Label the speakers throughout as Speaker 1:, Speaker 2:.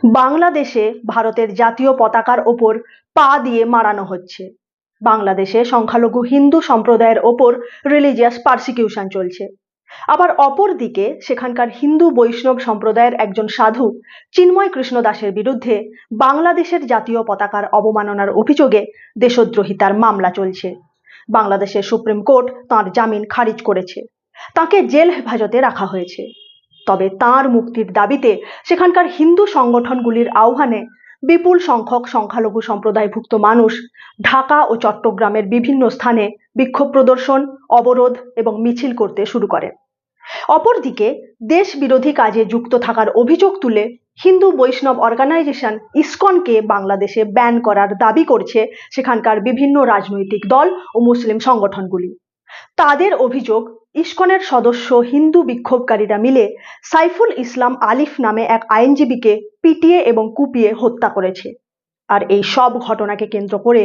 Speaker 1: বাংলাদেশে ভারতের জাতীয় পতাকার ওপর পা দিয়ে মারানো হচ্ছে। বাংলাদেশে সংখ্যালঘু হিন্দু সম্প্রদায়ের ওপর রিলিজিয়াস পারসিকিউশন চলছে। আবার অপরদিকে সেখানকার হিন্দু বৈষ্ণব সম্প্রদায়ের একজন সাধু চিন্ময় কৃষ্ণ দাসের বিরুদ্ধে বাংলাদেশের জাতীয় পতাকার অবমাননার অভিযোগে দেশদ্রোহিতার মামলা চলছে। বাংলাদেশের সুপ্রিম কোর্ট তাঁর জামিন খারিজ করেছে, তাকে জেল হেফাজতে রাখা হয়েছে। তবে তাঁর মুক্তির দাবিতে সেখানকার হিন্দু সংগঠনগুলির আহ্বানে বিপুল সংখ্যক সংখ্যালঘু সম্প্রদায়ভুক্ত মানুষ ঢাকা ও চট্টগ্রামের বিভিন্ন স্থানে বিক্ষোভ প্রদর্শন, অবরোধ এবং মিছিল করতে শুরু করেন। অপরদিকে দেশ বিরোধী কাজে যুক্ত থাকার অভিযোগ তুলে হিন্দু বৈষ্ণব অর্গানাইজেশন ইসকনকে বাংলাদেশে ব্যান করার দাবি করছে সেখানকার বিভিন্ন রাজনৈতিক দল ও মুসলিম সংগঠনগুলি। তাদের অভিযোগ, ইসকনের সদস্য হিন্দু বিক্ষোভকারীরা মিলে সাইফুল ইসলাম আলিফ নামে এক আইনজীবীকে পিটিয়ে এবং কুপিয়ে হত্যা করেছে। আর এই সব ঘটনাকে কেন্দ্র করে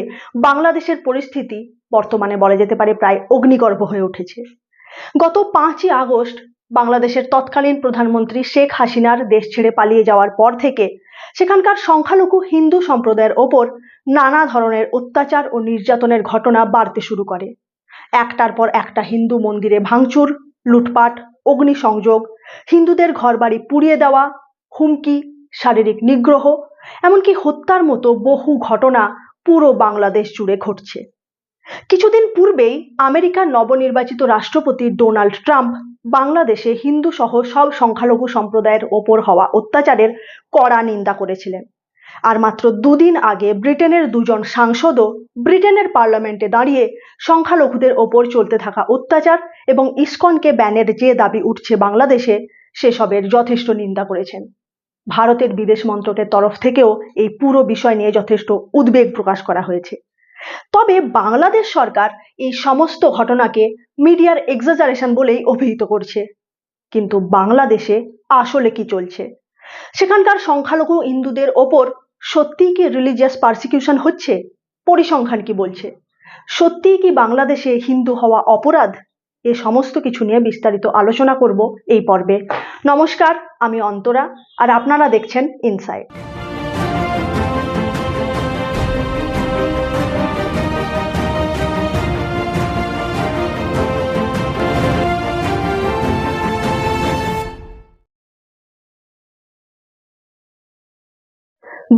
Speaker 1: বাংলাদেশের পরিস্থিতি বর্তমানে বলা যেতে পারে প্রায় অগ্নিগর্ভ হয়ে উঠেছে। গত 5ই আগস্ট বাংলাদেশের তৎকালীন প্রধানমন্ত্রী শেখ হাসিনার দেশ ছেড়ে পালিয়ে যাওয়ার পর থেকে সেখানকার সংখ্যালঘু হিন্দু সম্প্রদায়ের ওপর নানা ধরনের অত্যাচার ও নির্যাতনের ঘটনা বাড়তে শুরু করে। একটার পর একটা হিন্দু মন্দিরে ভাঙচুর, লুটপাট, অগ্নিসংযোগ, হিন্দুদের ঘরবাড়ি পুড়িয়ে দেওয়া, হুমকি, শারীরিক নিগ্রহ, এমনকি হত্যার মতো বহু ঘটনা পুরো বাংলাদেশ জুড়ে ঘটছে। কিছুদিন পূর্বেই আমেরিকার নবনির্বাচিত রাষ্ট্রপতি ডোনাল্ড ট্রাম্প বাংলাদেশে হিন্দু সহ সব সংখ্যালঘু সম্প্রদায়ের ওপর হওয়া অত্যাচারের কড়া নিন্দা করেছিলেন। আর মাত্র দুদিন আগে ব্রিটেনের দুজন সাংসদও ব্রিটেনের পার্লামেন্টে দাঁড়িয়ে সংখ্যালঘুদের ওপর চলতে থাকা অত্যাচার এবং ইসকনকে ব্যানের যে দাবি উঠছে বাংলাদেশে সেসবের যথেষ্ট নিন্দা করেছেন। ভারতের বিদেশ মন্ত্রকের তরফ থেকেও এই পুরো বিষয় নিয়ে যথেষ্ট উদ্বেগ প্রকাশ করা হয়েছে। তবে বাংলাদেশ সরকার এই সমস্ত ঘটনাকে মিডিয়ার এক্সাজারেশন বলেই অভিহিত করছে। কিন্তু বাংলাদেশে আসলে কি চলছে? সেখানকার সংখ্যালঘু হিন্দুদের ওপর সত্যিই কি রিলিজিয়াস পারসিকিউশন হচ্ছে? পরিসংখ্যান কি বলছে? সত্যিই কি বাংলাদেশে হিন্দু হওয়া অপরাধ? এ সমস্ত কিছু নিয়ে বিস্তারিত আলোচনা করব এই পর্বে। নমস্কার, আমি অন্তরা, আর আপনারা দেখছেন ইনসাইট।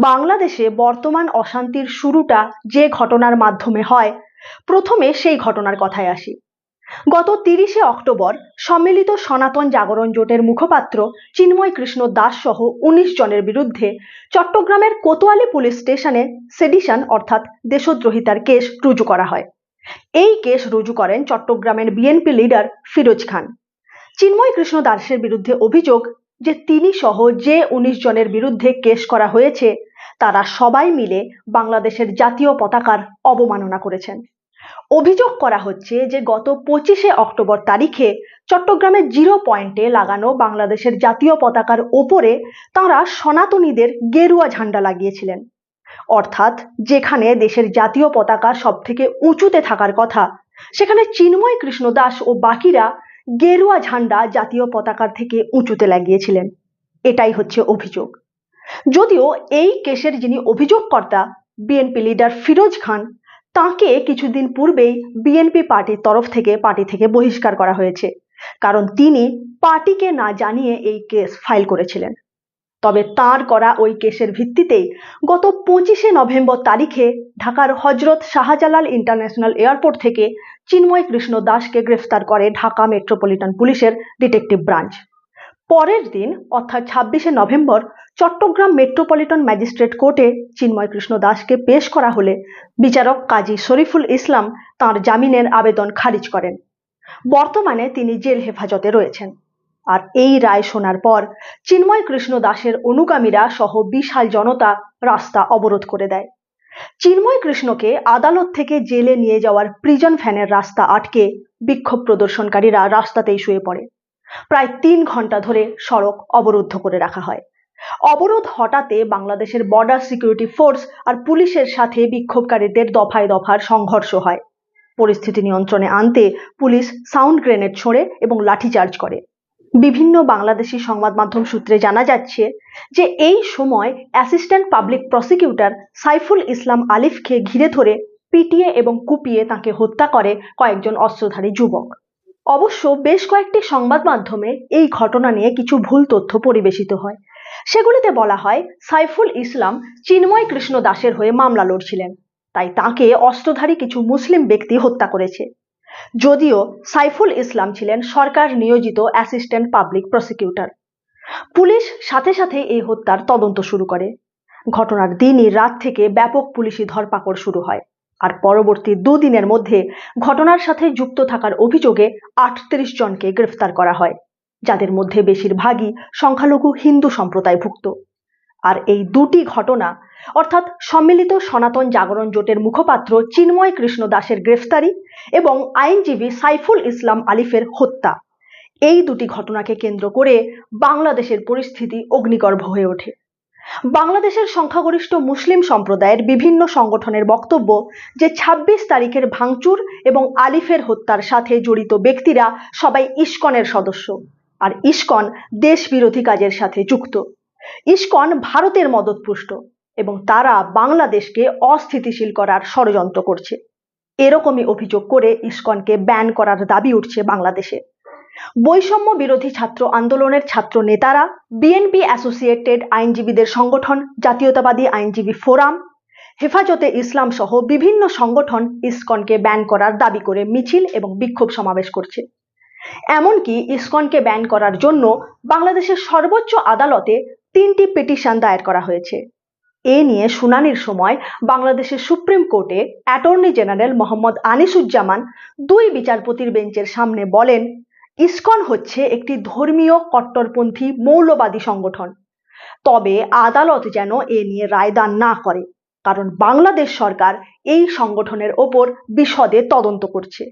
Speaker 1: বাংলাদেশে বর্তমান অশান্তির শুরুটা যে ঘটনার মাধ্যমে হয়, প্রথমে সেই ঘটনার কথায় আসি। গত 30শে অক্টোবর সম্মিলিত সনাতন জাগরণ জোটের মুখপাত্র চিন্ময় কৃষ্ণ দাস সহ 19 জনের বিরুদ্ধে চট্টগ্রামের কোতোয়ালি পুলিশ স্টেশনে সেডিশন অর্থাৎ দেশদ্রোহিতার কেস রুজু করা হয়। এই কেস রুজু করেন চট্টগ্রামের বিএনপি লিডার ফিরোজ খান। চিন্ময় কৃষ্ণ দাসের বিরুদ্ধে অভিযোগ যে তিনি সহ যে 19 জনের বিরুদ্ধে কেস করা হয়েছে তারা সবাই মিলে বাংলাদেশের জাতীয় পতাকার অবমাননা করেছেন। অভিযোগ করা হচ্ছে যে গত 25শে অক্টোবর তারিখে চট্টগ্রামের 0 পয়েন্টে লাগানো বাংলাদেশের জাতীয় পতাকার ওপরে তাঁরা সনাতনীদের গেরুয়া ঝান্ডা লাগিয়েছিলেন। অর্থাৎ যেখানে দেশের জাতীয় পতাকা সব থেকে উঁচুতে থাকার কথা, সেখানে চিন্ময় কৃষ্ণ দাস ও বাকিরা গেরুয়া ঝান্ডা জাতীয় পতাকার থেকে উঁচুতে লাগিয়েছিলেন। এটাই হচ্ছে অভিযোগ। যদিও এই কেসের যিনি অভিযোগকর্তা বিএনপি লিডার ফিরোজ খান, তাকে কিছুদিন পূর্বেই বিএনপি পার্টির তরফ থেকে পার্টি থেকে বহিষ্কার করা হয়েছে, কারণ তিনি পার্টিকে না জানিয়ে এই কেস ফাইল করেছিলেন। তবে তাঁর করা ওই কেসের ভিত্তিতেই গত 25শে নভেম্বর তারিখে ঢাকার হজরত শাহজালাল ইন্টারন্যাশনাল এয়ারপোর্ট থেকে চিন্ময় কৃষ্ণ দাসকে গ্রেফতার করে ঢাকা মেট্রোপলিটন পুলিশের ডিটেকটিভ ব্রাঞ্চ। পরের দিন অর্থাৎ 26শে নভেম্বর চট্টগ্রাম মেট্রোপলিটন ম্যাজিস্ট্রেট কোর্টে চিন্ময় কৃষ্ণ দাসকে পেশ করা হলে বিচারক কাজী শরীফুল ইসলাম তাঁর জামিনের আবেদন খারিজ করেন। বর্তমানে তিনি জেল হেফাজতে রয়েছেন। আর এই রায় শোনার পর চিন্ময় কৃষ্ণ দাসের অনুগামীরা সহ বিশাল জনতা রাস্তা অবরোধ করে দেয়। চিন্ময় কৃষ্ণকে আদালত থেকে জেলে নিয়ে যাওয়ার প্রিজন ভ্যানের রাস্তা আটকে বিক্ষোভ প্রদর্শনকারীরা রাস্তাতেই শুয়ে পড়ে। প্রায় 3 ঘন্টা ধরে সড়ক অবরুদ্ধ করে রাখা হয়। অবরোধ হটাতে বাংলাদেশের বর্ডার সিকিউরিটি ফোর্স আর পুলিশের সাথে বিক্ষোভকারীদের দফায় দফার সংঘর্ষ হয়। পরিস্থিতি নিয়ন্ত্রণে আনতে পুলিশ সাউন্ড গ্রেনেড ছোড়ে এবং লাঠিচার্জ করে। বিভিন্ন বাংলাদেশি সংবাদ মাধ্যম সূত্রে জানা যাচ্ছে যে এই সময় assistant public prosecutor Saiful Islam আলিফকে ঘিরে ধরে পিটিয়ে এবং কুপিয়ে তাকে হত্যা করে কয়েকজন অস্ত্রধারী যুবক। অবশ্য বেশ কয়েকটি সংবাদ মাধ্যমে এই ঘটনা নিয়ে কিছু ভুল তথ্য পরিবেশিত হয়। সেগুলিতে বলা হয় সাইফুল ইসলাম চিন্ময় কৃষ্ণ দাসের হয়ে মামলা লড়ছিলেন, তাই তাকে অস্ত্রধারী কিছু মুসলিম ব্যক্তি হত্যা করেছে। যদিও সাইফুল ইসলাম ছিলেন সরকার নিয়োজিত অ্যাসিস্ট্যান্ট পাবলিক প্রসিকিউটর। পুলিশ সাথে সাথে এই হত্যার তদন্ত শুরু করে। ঘটনার দিনই রাত থেকে ব্যাপক পুলিশি ধরপাকড় শুরু হয়, আর পরবর্তী দুদিনের মধ্যে ঘটনার সাথে যুক্ত থাকার অভিযোগে ৩৮ জনকে গ্রেফতার করা হয়, যাদের মধ্যে বেশিরভাগই সংখ্যালঘু হিন্দু সম্প্রদায়ভুক্ত। আর এই দুটি ঘটনা অর্থাৎ সম্মিলিত সনাতন জাগরণ জোটের মুখপাত্র চিন্ময় কৃষ্ণ দাসের গ্রেফতারি এবং আইনজীবী সাইফুল ইসলাম আলিফের হত্যা, এই দুটি ঘটনাকে কেন্দ্র করে বাংলাদেশের পরিস্থিতি অগ্নিগর্ভ হয়ে ওঠে। বাংলাদেশের সংখ্যাগরিষ্ঠ মুসলিম সম্প্রদায়ের বিভিন্ন সংগঠনের বক্তব্য যে ২৬ তারিখের ভাঙচুর এবং আলিফের হত্যার সাথে জড়িত ব্যক্তিরা সবাই ইসকনের সদস্য, আর ইসকন দেশ বিরোধী কাজের সাথে যুক্ত। ইসকন ভারতের মদতপুষ্ট এবং তারা বাংলাদেশকে অস্থিতিশীল করার ষড়যন্ত্র করছে, এরকমই অভিযোগ করে ইসকনকে ব্যান করার দাবি উঠছে বাংলাদেশে। বৈষম্য বিরোধী ছাত্র আন্দোলনের ছাত্র নেতারা, বিএনপি অ্যাসোসিয়েটেড আইনজীবীদের সংগঠন, জাতীয়তাবাদী আইনজীবী ফোরাম, হেফাজতে ইসলাম সহ বিভিন্ন সংগঠন ইসকনকে ব্যান করার দাবি করে মিছিল এবং বিক্ষোভ সমাবেশ করছে। এমনকি ইসকনকে ব্যান করার জন্য বাংলাদেশের সর্বোচ্চ আদালতে ৩টি পিটিশন দায়ের করা হয়েছে। এ নিয়ে শুনানির সময় বাংলাদেশের সুপ্রিম কোর্টে অ্যাটর্নি জেনারেল মোহাম্মদ আনিসুজ্জামান ২ বিচারপতির বেঞ্চের সামনে বলেন, ইসকন হচ্ছে একটি ধর্মীয় কট্টরপন্থী মৌলবাদী সংগঠন, তবে আদালত যেন এ নিয়ে রায়দান না করে, কারণ বাংলাদেশ সরকার এই সংগঠনের ওপর বিশদে তদন্ত করছে।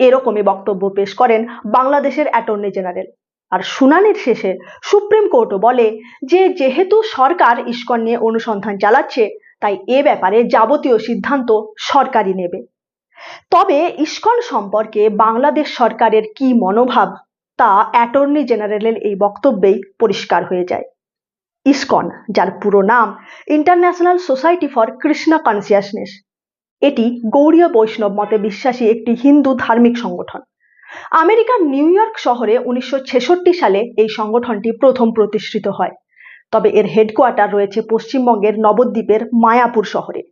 Speaker 1: এরকমই বক্তব্য পেশ করেন বাংলাদেশের অ্যাটর্নি জেনারেল। আর শুনানির শেষে সুপ্রিম কোর্টও বলে যে যেহেতু সরকার ইসকন নিয়ে অনুসন্ধান চালাচ্ছে, তাই এ ব্যাপারে যাবতীয় সিদ্ধান্ত সরকারই নেবে। তবে ইসকন সম্পর্কে বাংলাদেশ সরকারের কি মনোভাব তা অ্যাটর্নি জেনারেলের এই বক্তব্যেই পরিষ্কার হয়ে যায়। ইসকন, যার পুরো নাম international society for Krishna consciousness, এটি গৌড়ীয় বৈষ্ণব মতে বিশ্বাসী একটি হিন্দু ধার্মিক সংগঠন। আমেরিকার নিউ ইয়র্ক শহরে ১৯৬৬ সালে এই সংগঠনটি প্রথম প্রতিষ্ঠিত হয়, তবে এর হেডকোয়ার্টার রয়েছে পশ্চিমবঙ্গের নবদ্বীপের মায়াপুর শহরে।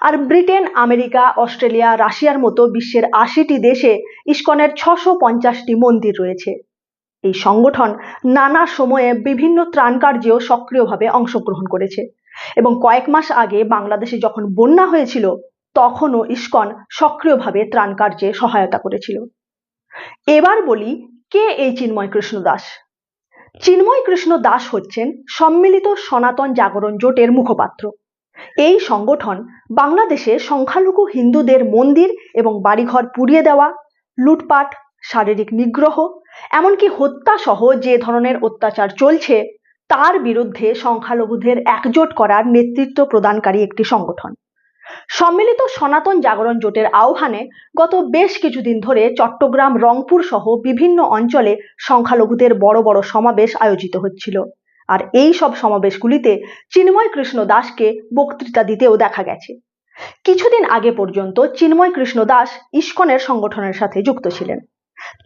Speaker 1: আর ব্রিটেন, আমেরিকা, অস্ট্রেলিয়া, রাশিয়ার মতো বিশ্বের ৮০টি দেশে ইসকনের ৬৫০টি মন্দির রয়েছে। এই সংগঠন নানা সময়ে বিভিন্ন ত্রাণ কার্যেও সক্রিয়ভাবে অংশগ্রহণ করেছে এবং কয়েক মাস আগে বাংলাদেশে যখন বন্যা হয়েছিল, তখনও ইসকন সক্রিয়ভাবে ত্রাণ কার্যে সহায়তা করেছিল। এবার বলি, কে এই চিন্ময় কৃষ্ণ দাস? চিন্ময় কৃষ্ণ দাস হচ্ছেন সম্মিলিত সনাতন জাগরণ জোটের মুখপাত্র। এই সংগঠন বাংলাদেশে সংখ্যালঘু হিন্দুদের মন্দির এবং বাড়িঘর পুড়িয়ে দেওয়া, লুটপাট, শারীরিক নিগ্রহ, এমনকি হত্যা সহ যে ধরনের অত্যাচার চলছে তার বিরুদ্ধে সংখ্যালঘুদের একজোট করার নেতৃত্ব প্রদানকারী একটি সংগঠন। সম্মিলিত সনাতন জাগরণ জোটের আহ্বানে গত বেশ কিছুদিন ধরে চট্টগ্রাম, রংপুর সহ বিভিন্ন অঞ্চলে সংখ্যালঘুদের বড় বড় সমাবেশ আয়োজিত হচ্ছিল, আর এই সব সমাবেশগুলিতে চিন্ময় কৃষ্ণ দাসকে বক্তৃতা দিতেও দেখা গেছে। কিছুদিন আগে পর্যন্ত চিন্ময় কৃষ্ণ দাস ইসকনের সংগঠনের সাথে যুক্ত ছিলেন।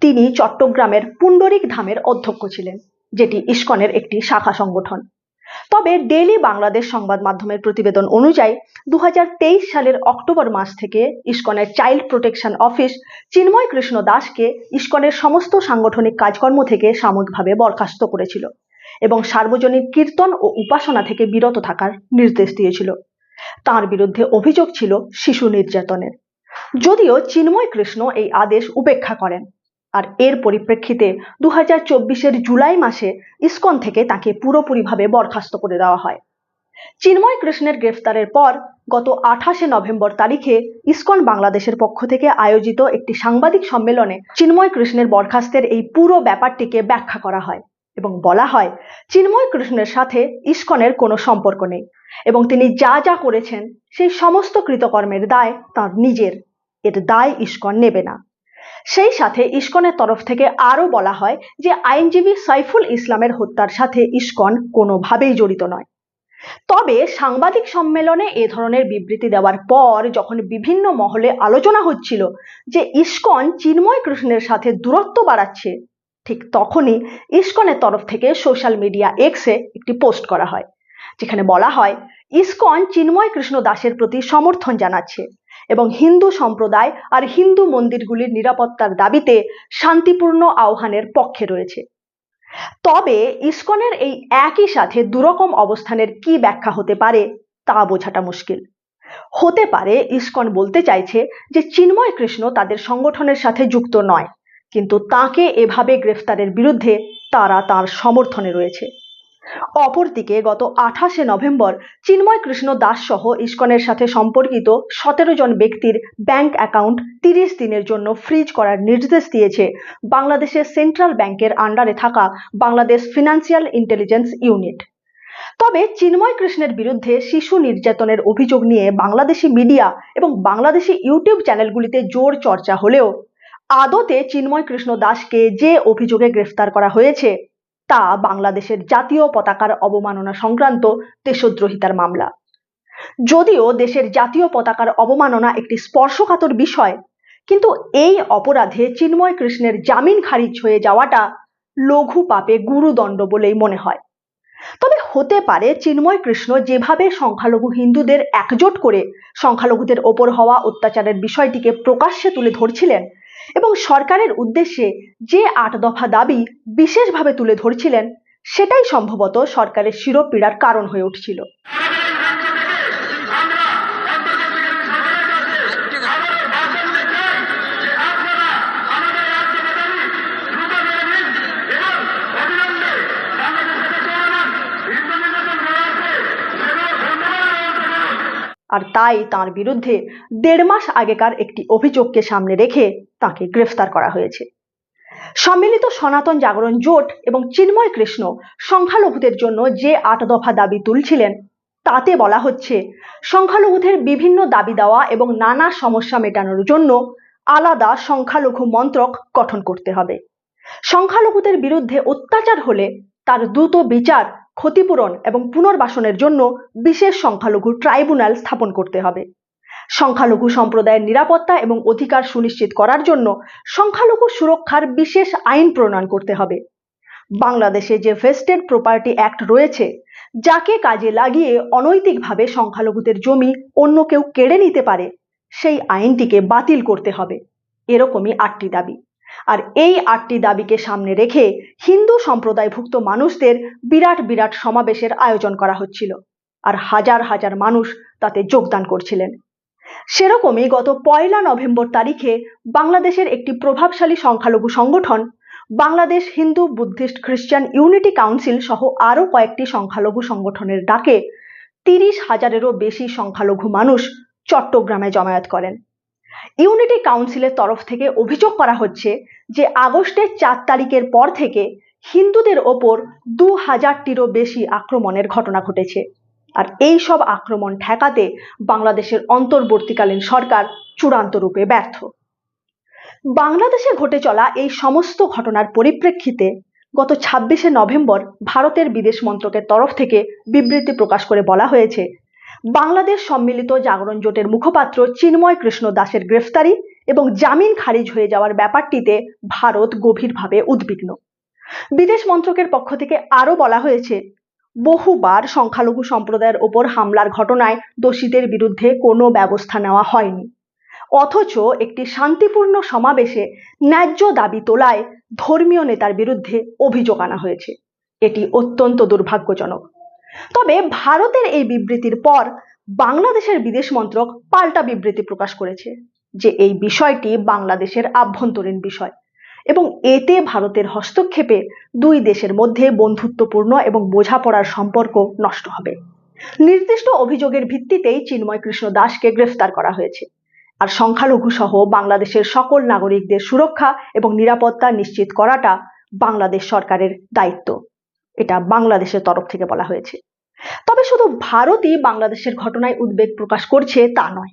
Speaker 1: তিনি চট্টগ্রামের পুণ্ডরিক ধামের অধ্যক্ষ ছিলেন, যেটি ইসকনের একটি শাখা সংগঠন। তবে ডেইলি বাংলাদেশ সংবাদ মাধ্যমের প্রতিবেদন অনুযায়ী ২০২৩ সালের অক্টোবর মাস থেকে ইসকনের child protection office Chinmoy Krishna দাসকে ইসকনের সমস্ত সাংগঠনিক কাজকর্ম থেকে সাময়িকভাবে বরখাস্ত করেছিল এবং সার্বজনীন কীর্তন ও উপাসনা থেকে বিরত থাকার নির্দেশ দিয়েছিল। তার বিরুদ্ধে অভিযোগ ছিল শিশু নির্যাতনের, যদিও চিন্ময় কৃষ্ণ এই আদেশ উপেক্ষা করেন। আর এর পরিপ্রেক্ষিতে ২০২৪-এর জুলাই মাসে ইসকন থেকে তাকে পুরোপুরিভাবে বরখাস্ত করে দেওয়া হয়। চিন্ময় কৃষ্ণের গ্রেফতারের পর গত ২৮শে নভেম্বর তারিখে ইসকন বাংলাদেশের পক্ষ থেকে আয়োজিত একটি সাংবাদিক সম্মেলনে চিন্ময় কৃষ্ণের বরখাস্তের এই পুরো ব্যাপারটিকে ব্যাখ্যা করা হয় এবং বলা হয়, চিন্ময় কৃষ্ণের সাথে ইসকনের কোনো সম্পর্ক নেই এবং তিনি যা যা করেছেন সেই সমস্ত কৃতকর্মের দায় তাঁর নিজের, এর দায় ইসকন নেবে না। সেই সাথে ইসকনের তরফ থেকে আরও বলা হয় যে আইনজীবী সাইফুল ইসলামের হত্যার সাথে ইসকন কোনোভাবেই জড়িত নয়। তবে সাংবাদিক সম্মেলনে এ ধরনের বিবৃতি দেওয়ার পর যখন বিভিন্ন মহলে আলোচনা হচ্ছিল যে ইসকন চিন্ময় কৃষ্ণের সাথে দূরত্ব বাড়াচ্ছে, ঠিক তখনই ইসকনের তরফ থেকে সোশ্যাল মিডিয়া এক্সে একটি পোস্ট করা হয়, যেখানে বলা হয় ইসকন চিন্ময় কৃষ্ণ দাসের প্রতি সমর্থন জানাচ্ছে এবং হিন্দু সম্প্রদায় আর হিন্দু মন্দিরগুলির নিরাপত্তার দাবিতে শান্তিপূর্ণ আহ্বানের পক্ষে রয়েছে। তবে ইসকনের এই একই সাথে দুরকম অবস্থানের কি ব্যাখ্যা হতে পারে তা বোঝাটা মুশকিল। হতে পারে ইসকন বলতে চাইছে যে চিন্ময় কৃষ্ণ তাদের সংগঠনের সাথে যুক্ত নয়, কিন্তু তাকে এভাবে গ্রেফতারের বিরুদ্ধে তারা তার সমর্থনে রয়েছে। অপরদিকে গত 28শে নভেম্বর চিন্ময় কৃষ্ণ দাস সহ ইসকনের সাথে সম্পর্কিত 17 জন ব্যক্তির ব্যাংক অ্যাকাউন্ট 30 দিনের জন্য ফ্রিজ করার নির্দেশ দিয়েছে বাংলাদেশের সেন্ট্রাল ব্যাংকের আন্ডারে থাকা বাংলাদেশ ফিনান্সিয়াল ইন্টেলিজেন্স ইউনিট। তবে চিন্ময় কৃষ্ণের বিরুদ্ধে শিশু নির্যাতনের অভিযোগ নিয়ে বাংলাদেশি মিডিয়া এবং বাংলাদেশি ইউটিউব চ্যানেলগুলিতে জোর চর্চা হলেও আদতে চিন্ময় কৃষ্ণ দাসকে যে অভিযোগে গ্রেফতার করা হয়েছে তা বাংলাদেশের জাতীয় পতাকার অবমাননা সংক্রান্ত দেশদ্রোহিতার মামলা। যদিও দেশের জাতীয় পতাকার অবমাননা একটি স্পর্শকাতর বিষয়, কিন্তু এই অপরাধে চিন্ময় কৃষ্ণের জামিন খারিজ হয়ে যাওয়াটা লঘু পাপে গুরুদণ্ড বলেই মনে হয়। তবে হতে পারে চিন্ময় কৃষ্ণ যেভাবে সংখ্যালঘু হিন্দুদের একজোট করে সংখ্যালঘুদের ওপর হওয়া অত্যাচারের বিষয়টিকে প্রকাশ্যে তুলে ধরছিলেন এবং সরকারের উদ্দেশ্যে যে 8 দফা দাবি বিশেষভাবে তুলে ধরছিলেন, সেটাই সম্ভবত সরকারের শিরোপীড়ার কারণ হয়ে উঠছিল। আর তাই তার বিরুদ্ধে 1.5 মাস আগেকার একটি অভিযোগকে সামনে রেখে তাকে গ্রেফতার করা হয়েছে। সম্মিলিত সনাতন জাগরণ জোট এবং চিন্ময় কৃষ্ণ সংখ্যালঘুদের জন্য যে 8 দফা দাবি তুলছিলেন তাতে বলা হচ্ছে সংখ্যালঘুদের বিভিন্ন দাবি দেওয়া এবং নানা সমস্যা মেটানোর জন্য আলাদা সংখ্যালঘু মন্ত্রক গঠন করতে হবে। সংখ্যালঘুদের বিরুদ্ধে অত্যাচার হলে তার দ্রুত বিচার, ক্ষতিপূরণ এবং পুনর্বাসনের জন্য বিশেষ সংখ্যালঘু ট্রাইব্যুনাল স্থাপন করতে হবে। সংখ্যালঘু সম্প্রদায়ের নিরাপত্তা এবং অধিকার সুনিশ্চিত করার জন্য সংখ্যালঘু সুরক্ষার বিশেষ আইন প্রণয়ন করতে হবে। বাংলাদেশে যে ভেস্টেড প্রপার্টি অ্যাক্ট রয়েছে, যাকে কাজে লাগিয়ে অনৈতিকভাবে সংখ্যালঘুদের জমি অন্য কেউ কেড়ে নিতে পারে, সেই আইনটিকে বাতিল করতে হবে। এরকমই 8টি দাবি। আর এই 8টি দাবিকে সামনে রেখে হিন্দু সম্প্রদায়ভুক্ত মানুষদের বিরাট বিরাট সমাবেশের আয়োজন করা হচ্ছিল, আর হাজার হাজার মানুষ তাতে যোগদান করছিলেন। সেরকমই গত 1 নভেম্বর তারিখে বাংলাদেশের একটি প্রভাবশালী সংখ্যালঘু সংগঠন বাংলাদেশ হিন্দু বুদ্ধিস্ট খ্রিস্টান ইউনিটি কাউন্সিল সহ আরও কয়েকটি সংখ্যালঘু সংগঠনের ডাকে 30,000-এরও বেশি সংখ্যালঘু মানুষ চট্টগ্রামে জমায়েত করেন। ইউনিটি কাউন্সিলের তরফ থেকে অভিযোগ করা হচ্ছে যে আগস্টের 4 তারিখের পর থেকে হিন্দুদের ওপর 2000-টিরও বেশি আক্রমণের ঘটনা ঘটেছে, আর এই সব আক্রমণ ঠেকাতে বাংলাদেশের অন্তর্বর্তীকালীন সরকার চূড়ান্ত রূপে ব্যর্থ। বাংলাদেশে ঘটে চলা এই সমস্ত ঘটনার পরিপ্রেক্ষিতে গত 26শে নভেম্বর ভারতের বিদেশ মন্ত্রকের তরফ থেকে বিবৃতি প্রকাশ করে বলা হয়েছে বাংলাদেশ সম্মিলিত জাগরণ জোটের মুখপাত্র চিন্ময় কৃষ্ণ দাসের গ্রেফতারি এবং জামিন খারিজ হয়ে যাওয়ার ব্যাপারটিতে ভারত গভীরভাবে উদ্বিগ্ন। বিদেশ মন্ত্রকের পক্ষ থেকে আরও বলা হয়েছে বহুবার সংখ্যালঘু সম্প্রদায়ের ওপর হামলার ঘটনায় দোষীদের বিরুদ্ধে কোনো ব্যবস্থা নেওয়া হয়নি, অথচ একটি শান্তিপূর্ণ সমাবেশে ন্যায্য দাবি তোলায় ধর্মীয় নেতার বিরুদ্ধে অভিযোগ আনা হয়েছে। এটি অত্যন্ত দুর্ভাগ্যজনক। তবে ভারতের এই বিবৃতির পর বাংলাদেশের বিদেশ মন্ত্রক পাল্টা বিবৃতি প্রকাশ করেছে যে এই বিষয়টি বাংলাদেশের আভ্যন্তরীণ বিষয় এবং এতে ভারতের হস্তক্ষেপে দুই দেশের মধ্যে বন্ধুত্বপূর্ণ এবং বোঝাপড়ার সম্পর্ক নষ্ট হবে। নির্দিষ্ট অভিযোগের ভিত্তিতেই চিন্ময় কৃষ্ণ দাসকে গ্রেফতার করা হয়েছে, আর সংখ্যালঘু সহ বাংলাদেশের সকল নাগরিকদের সুরক্ষা এবং নিরাপত্তা নিশ্চিত করাটা বাংলাদেশ সরকারের দায়িত্ব। এটা বাংলাদেশের তরফ থেকে বলা হয়েছে। তবে শুধু ভারতই বাংলাদেশের ঘটনায় উদ্বেগ প্রকাশ করছে তা নয়,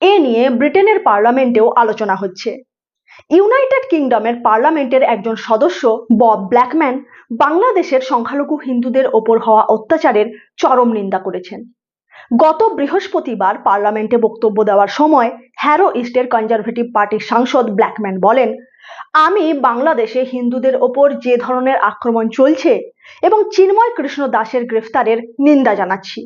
Speaker 1: এ নিয়ে ব্রিটেনের পার্লামেন্টেও আলোচনা হচ্ছে। ইউনাইটেড কিংডমের পার্লামেন্টের একজন সদস্য বব ব্ল্যাকম্যান বাংলাদেশের সংখ্যালঘু হিন্দুদের ওপর হওয়া অত্যাচারের চরম নিন্দা করেছেন। গত বৃহস্পতিবার পার্লামেন্টে বক্তব্য দেওয়ার সময় হ্যারো ইস্টের কনজারভেটিভ পার্টির সাংসদ ব্ল্যাকম্যান বলেন, আমি বাংলাদেশে হিন্দুদের ওপর যে ধরনের আক্রমণ চলছে এবং চিন্ময় কৃষ্ণ দাসের গ্রেফতারের নিন্দা জানাচ্ছি।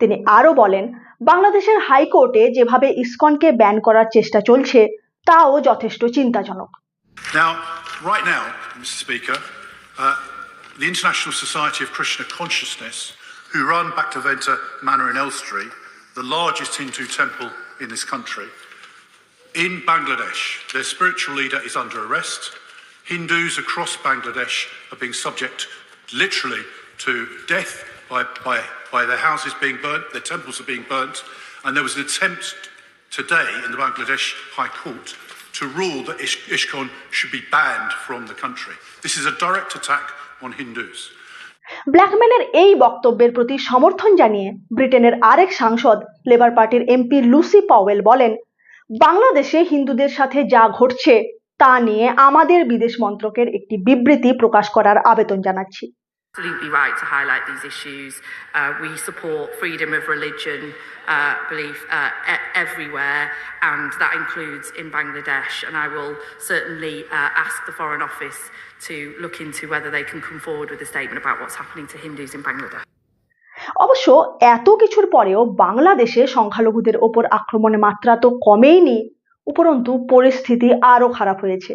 Speaker 1: তিনি আরো বলেন, বাংলাদেশের হাইকোর্টে যেভাবে ইসকনকে ব্যান করার চেষ্টা চলছে তাও যথেষ্ট চিন্তাজনক।
Speaker 2: Now, right now, Mr. Speaker, the International Society of Krishna Consciousness, who run Bhaktivinoda Manor in Elstree, the largest Hindu temple in this country, in Bangladesh, their spiritual leader is under arrest. Hindus across Bangladesh are being subject literally to death by their houses being burnt, their temples are being burnt, and there was an attempt today in the Bangladesh High Court to rule that ISKCON should be banned from the country. This is a direct attack on Hindus.
Speaker 1: ব্ল্যাকম্যানের এই বক্তব্যের প্রতি সমর্থন জানিয়ে ব্রিটেনের আরেক সাংসদ labour পার্টির MP Lucy Powell বলেন, বাংলাদেশে হিন্দুদের সাথে যা ঘটছে তা নিয়ে আমাদের বিদেশ মন্ত্রকের একটি বিবৃতি প্রকাশ করার আবেদন জানাচ্ছি।
Speaker 3: Absolutely right to highlight these issues. We support freedom of religion, belief everywhere, and that includes in Bangladesh. And I will certainly ask the Foreign Office to look into whether they can come forward with a statement about what's happening to Hindus in Bangladesh.
Speaker 1: অবশ্য এত কিছুর পরেও বাংলাদেশে সংখ্যালঘুদের ওপর আক্রমণের মাত্রা তো কমেইনি, উপরন্তু পরিস্থিতি আরো খারাপ হয়েছে।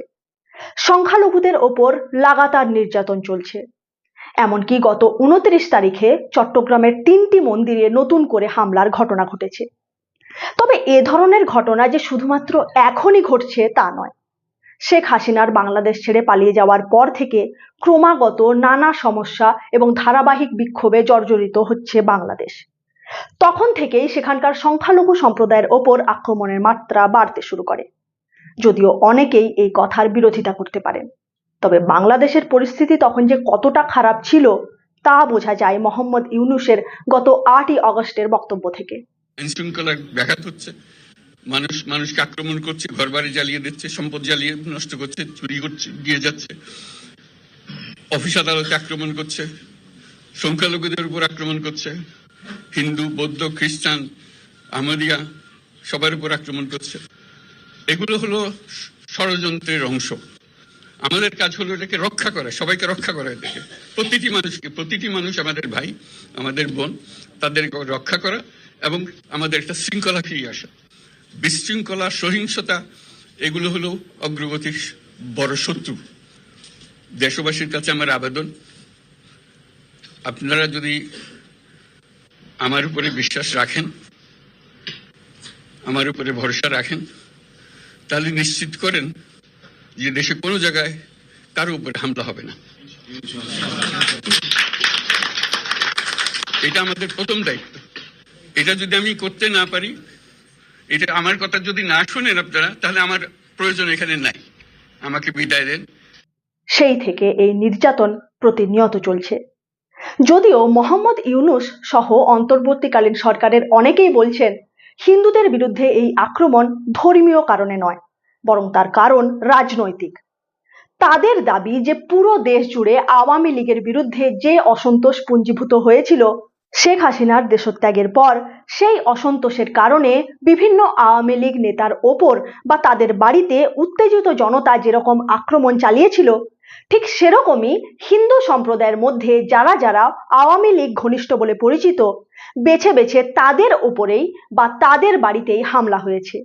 Speaker 1: সংখ্যালঘুদের ওপর লাগাতার নির্যাতন চলছে। এমনকি গত 29 তারিখে চট্টগ্রামের 3টি মন্দিরে নতুন করে হামলার ঘটনা ঘটেছে। তবে এ ধরনের ঘটনা যে শুধুমাত্র এখনই ঘটছে তা নয়। শেখ হাসিনার বাংলাদেশ ছেড়ে পালিয়ে যাওয়ার পর থেকে ক্রমাগত নানা সমস্যা এবং ধারাবাহিক বিক্ষোভে জর্জরিত হচ্ছে বাংলাদেশ। তখন থেকেই সেখানকার সংখ্যালঘু সম্প্রদায়ের ওপর আক্রমণের মাত্রা বাড়তে শুরু করে। যদিও অনেকেই এই কথার বিরোধিতা করতে পারেন, তবে বাংলাদেশের পরিস্থিতি তখন যে কতটা খারাপ ছিল তা বোঝা যায় মোহাম্মদ ইউনূসের গত 8ই আগস্টের বক্তব্য থেকে।
Speaker 4: আইনশৃঙ্খলা ব্যাঘাত হচ্ছে, মানুষকে আক্রমণ করছে, ঘরবাড়ি জ্বালিয়ে দিচ্ছে, সম্পদ জ্বালিয়ে নষ্ট করছে, চুরি করছে, দিয়ে যাচ্ছে, অফিস আদালতে আক্রমণ করছে, সংখ্যালঘুদের উপর আক্রমণ করছে, হিন্দু, বৌদ্ধ, খ্রিস্টান, আহমদিয়া সবার উপর আক্রমণ করছে। এগুলো হলো ষড়যন্ত্রের অংশ। আমাদের কাজ হলো এটাকে রক্ষা করা, সবাইকে রক্ষা করা, এটাকে প্রতিটি মানুষ আমাদের ভাই, আমাদের বোন, তাদেরকে রক্ষা করা এবং আমাদের একটা শৃঙ্খলা ফিরিয়ে আসা। বিশৃঙ্খলা, সহিংসতা এগুলো হলো অগ্রগতির বড় শত্রু। দেশবাসীর কাছে আমার আবেদন, আপনারা যদি আমার উপরে বিশ্বাস রাখেন, আমার উপরে ভরসা রাখেন, তাহলে নিশ্চিত করেন যে দেশে কোনো জায়গায় কারো উপরে হামলা হবে না। এটা আমাদের প্রথম দায়িত্ব। এটা যদি আমি করতে না পারি, এটা আমার কথা যদি না শোনেন আপনারা, তাহলে আমার প্রয়োজন এখানে নাই, আমাকে বিদায় দেন।
Speaker 1: সেই থেকে এই নির্যাতন প্রতিনিয়ত চলছে। যদিও মোহাম্মদ ইউনূস সহ অন্তর্বর্তীকালীন সরকারের অনেকেই বলছেন হিন্দুদের বিরুদ্ধে এই আক্রমণ ধর্মীয় কারণে নয়, বরং তার কারণ রাজনৈতিক। তাদের দাবি যে পুরো দেশ জুড়ে আওয়ামী লীগের বিরুদ্ধে যে অসন্তোষ পুঞ্জীভূত হয়েছিল শেখ হাসিনার দেশত্যাগের পর, সেই অসন্তোষের কারণে বিভিন্ন আওয়ামী লীগ নেতার ওপর বা তাদের বাড়িতে উত্তেজিত জনতা যেরকম আক্রমণ চালিয়েছিল, ঠিক সেরকমই হিন্দু সম্প্রদায়ের মধ্যে যারা যারা আওয়ামী লীগ ঘনিষ্ঠ বলে পরিচিত, বেছে বেছে তাদের ওপরেই বা তাদের বাড়িতেই হামলা হয়েছে।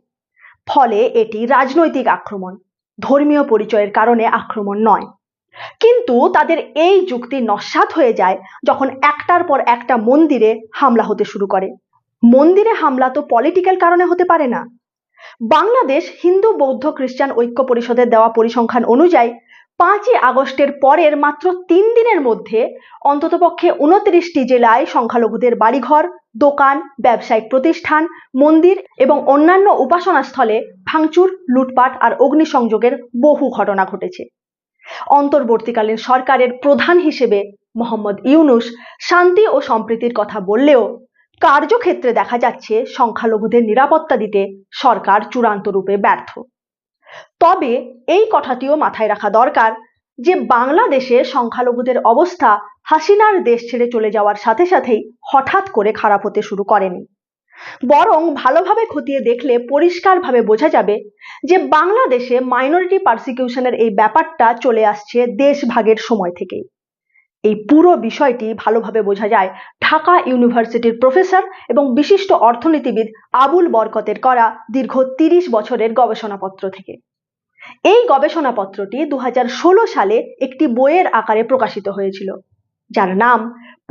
Speaker 1: ফলে এটি রাজনৈতিক আক্রমণ, ধর্মীয় পরিচয়ের কারণে আক্রমণ নয়। কিন্তু তাদের এই যুক্তি নস্যাৎ হয়ে যায় যখন একটার পর একটা মন্দিরে হামলা হতে শুরু করে। মন্দিরে হামলা তো পলিটিক্যাল কারণে হতে পারে না। বাংলাদেশ হিন্দু বৌদ্ধ খ্রিস্টান ঐক্য পরিষদের দেওয়া পরিসংখ্যান অনুযায়ী 5ই আগস্টের পরের মাত্র 3 দিনের মধ্যে অন্ততপক্ষে 29টি জেলায় সংখ্যালঘুদের বাড়িঘর, দোকান, ব্যবসায়িক প্রতিষ্ঠান, মন্দির এবং অন্যান্য উপাসনাস্থলে ভাঙচুর, লুটপাট আর অগ্নিসংযোগের বহু ঘটনা ঘটেছে। অন্তর্বর্তীকালীন সরকারের প্রধান হিসেবে মোহাম্মদ ইউনূস শান্তি ও সম্প্রীতির কথা বললেও কার্যক্ষেত্রে দেখা যাচ্ছে সংখ্যালঘুদের নিরাপত্তা দিতে সরকার চূড়ান্ত রূপে ব্যর্থ। তবে এই কথাটিও মাথায় রাখা দরকার যে বাংলাদেশে সংখ্যালঘুদের অবস্থা হাসিনার দেশ ছেড়ে চলে যাওয়ার সাথে সাথেই হঠাৎ করে খারাপ হতে শুরু করেনি, বরং ভালোভাবে খতিয়ে দেখলে পরিষ্কারভাবে বোঝা যাবে যে বাংলাদেশে মাইনরিটি পারসিকিউশনের এই ব্যাপারটা চলে আসছে দেশভাগের সময় থেকেই। এই পুরো বিষয়টি ভালোভাবে বোঝা যায় ঢাকা ইউনিভার্সিটির প্রফেসর এবং বিশিষ্ট অর্থনীতিবিদ আবুল বরকতের করা দীর্ঘ 30 বছরের গবেষণাপত্র থেকে। এই গবেষণাপত্রটি 2016 সালে একটি বইয়ের আকারে প্রকাশিত হয়েছিল, যার নাম